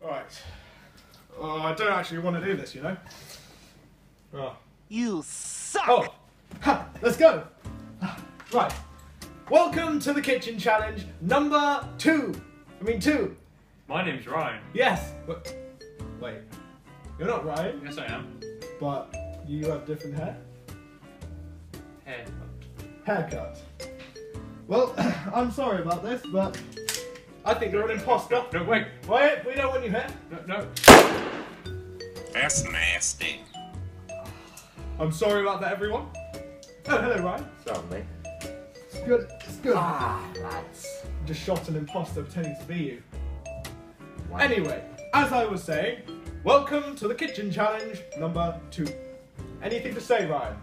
Right. Oh, I don't actually want to do this, you know. Oh. You suck! Oh! Ha! Let's go! Right. Welcome to the kitchen challenge number 2. My name's Ryan. Yes. Wait. You're not Ryan. Yes, I am. But you have different hair. Haircut. Well, I'm sorry about this, but I think you're an imposter. No, wait. Wait, we don't want you here. No. That's nasty. I'm sorry about that, everyone. Oh, hello, Ryan. Sorry. It's good. It's good. Lads. Just shot an imposter pretending to be you. Wow. Anyway, as I was saying, welcome to the kitchen challenge number 2. Anything to say, Ryan?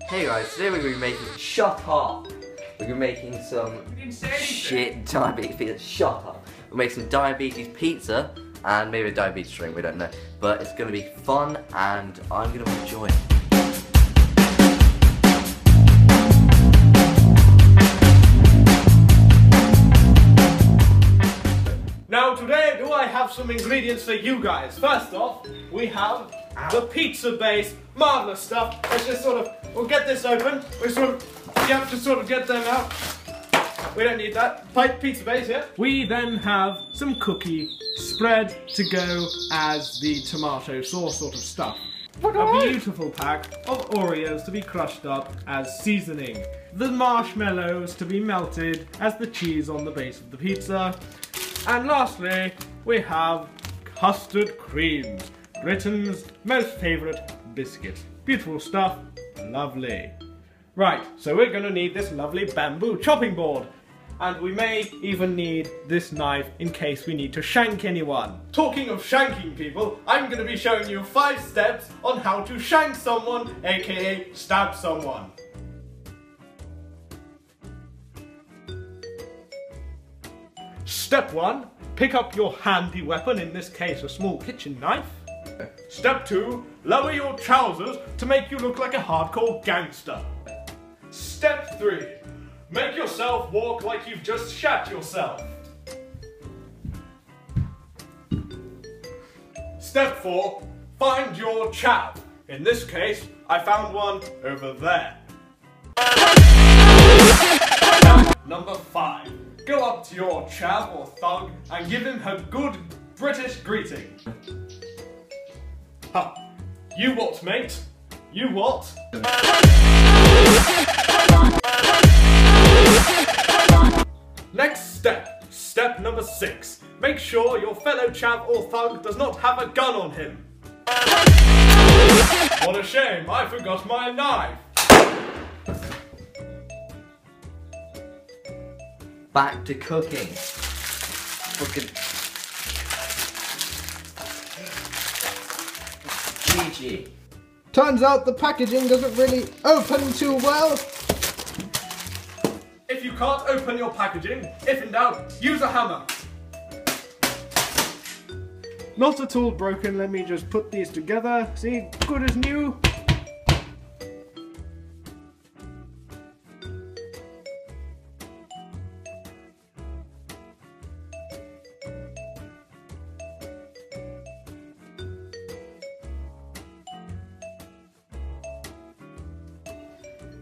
Hey guys, today we're going to be making, shut up! We're going to be making some shit diabetes pizza, shut up! We'll make some diabetes pizza, and maybe a diabetes drink, we don't know. But it's going to be fun, and I'm going to enjoy it. Now today, do I have some ingredients for you guys? First off, we have the pizza base, marvelous stuff. Let's just we'll get this open. We have to get them out. We don't need that. Pizza base here. We then have some cookie spread to go as the tomato sauce sort of stuff. A beautiful pack of Oreos to be crushed up as seasoning. The marshmallows to be melted as the cheese on the base of the pizza. And lastly, we have custard creams, Britain's most favourite biscuit. Beautiful stuff, lovely. Right, so we're going to need this lovely bamboo chopping board. And we may even need this knife in case we need to shank anyone. Talking of shanking people, I'm going to be showing you 5 steps on how to shank someone, aka stab someone. Step 1, pick up your handy weapon, in this case a small kitchen knife. Step 2, lower your trousers to make you look like a hardcore gangster. Step 3, make yourself walk like you've just shat yourself. Step 4, find your chav. In this case, I found one over there. Number 5. Go up to your chav or thug and give him a good British greeting. Ha! You what, mate? You what? Next step. Step number 6. Make sure your fellow chav or thug does not have a gun on him. What a shame, I forgot my knife. Back to cooking. Fucking GG. Turns out the packaging doesn't really open too well. If you can't open your packaging, if in doubt, use a hammer. Not at all broken, let me just put these together. See, good as new.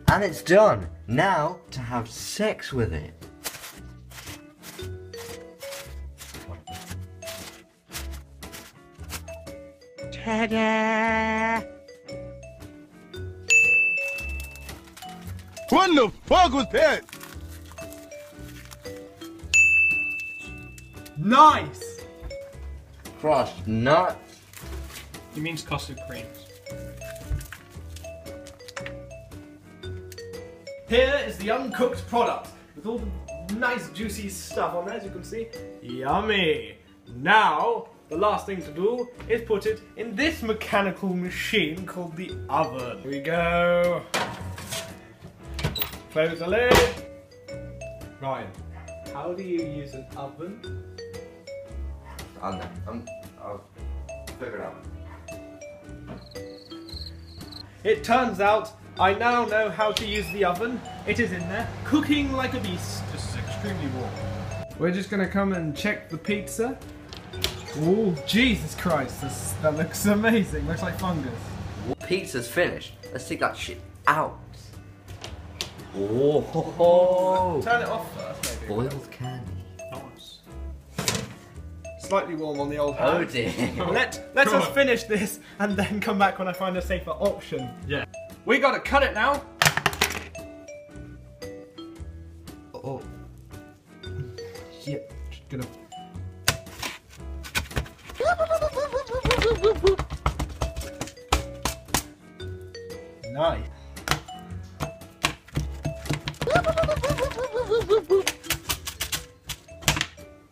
And it's done. Now to have sex with it. Ta-da! What the fuck was that? Nice! Crushed nuts. He means custard creams. Here is the uncooked product with all the nice juicy stuff on there, as you can see. Yummy! Now, the last thing to do is put it in this mechanical machine called the oven. Here we go. Close the lid. Ryan, how do you use an oven? I don't know. I'll figure it out. It turns out I now know how to use the oven. It is in there, cooking like a beast. This is extremely warm. We're just gonna come and check the pizza. Oh, Jesus Christ, that looks amazing. Looks like fungus. Pizza's finished. Let's take that shit out. Oh, Turn it off first, maybe. boiled candy. Nice. Slightly warm on the old Oh hand. dear. Let us finish this and then come back when I find a safer option. Yeah. We gotta cut it now. Oh. Yep, just gonna. Nice.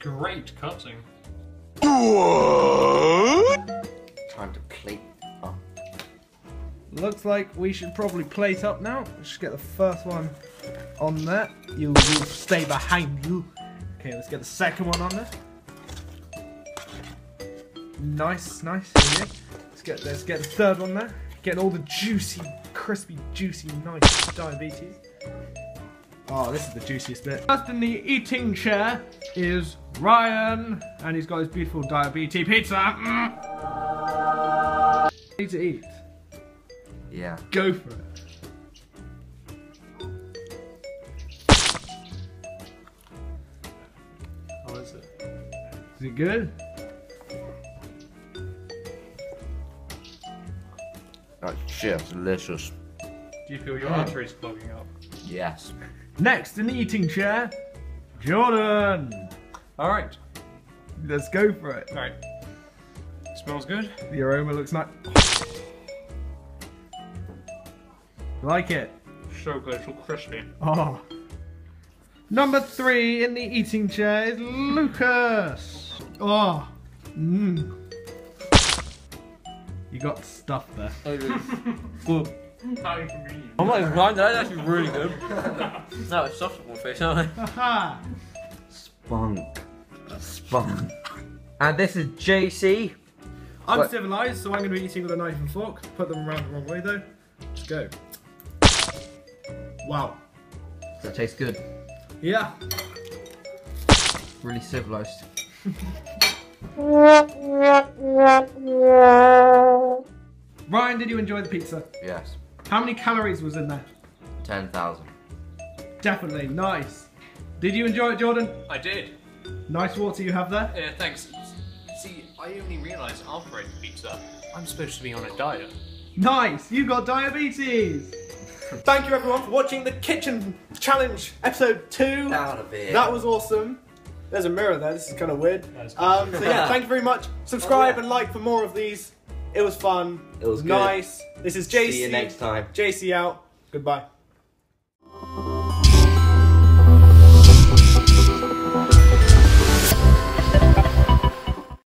Great cutting. Time to plate up. Looks like we should probably plate up now. Let's just get the first one on there. You will stay behind you. Okay, let's get the second one on there. Nice, nice. Here we go. Let's get the third one there. Getting all the juicy, crispy, juicy, nice diabetes. Oh, this is the juiciest bit. First in the eating chair is Ryan, and he's got his beautiful diabetes pizza. Need to eat. Yeah. Go for it. How is it? Is it good? That shit's delicious. Do you feel your arteries clogging up? Yes. Next in the eating chair, Jordan. Alright. Let's go for it. Alright. Smells good. The aroma looks nice. Like it. So good, it's all crispy. Oh. Number 3 in the eating chair is Lucas. Oh. Mmm. You got stuff there. Good. How inconvenient. I'm not even lying, that's actually really good. No, it's soft on fish, aren't they? Haha. Spunk. Spunk. And this is JC. I'm What? civilized, so I'm going to be eating with a knife and fork. Put them around the wrong way though. Let's go. Wow. That tastes good. Yeah. Really civilized. Ryan, did you enjoy the pizza? Yes. How many calories was in there? 10,000. Definitely. Nice. Did you enjoy it, Jordan? I did. Nice water you have there. Yeah, thanks. See, I only realised after I ate the pizza, I'm supposed to be on a diet. Nice. You got diabetes. Thank you everyone for watching the Kitchen Challenge episode 2. Down a bit. That was awesome. There's a mirror there. This is kind of weird. That is So yeah, thank you very much. Subscribe and like for more of these. It was fun. It was good. nice. This is JC. See you next time. JC out. Goodbye.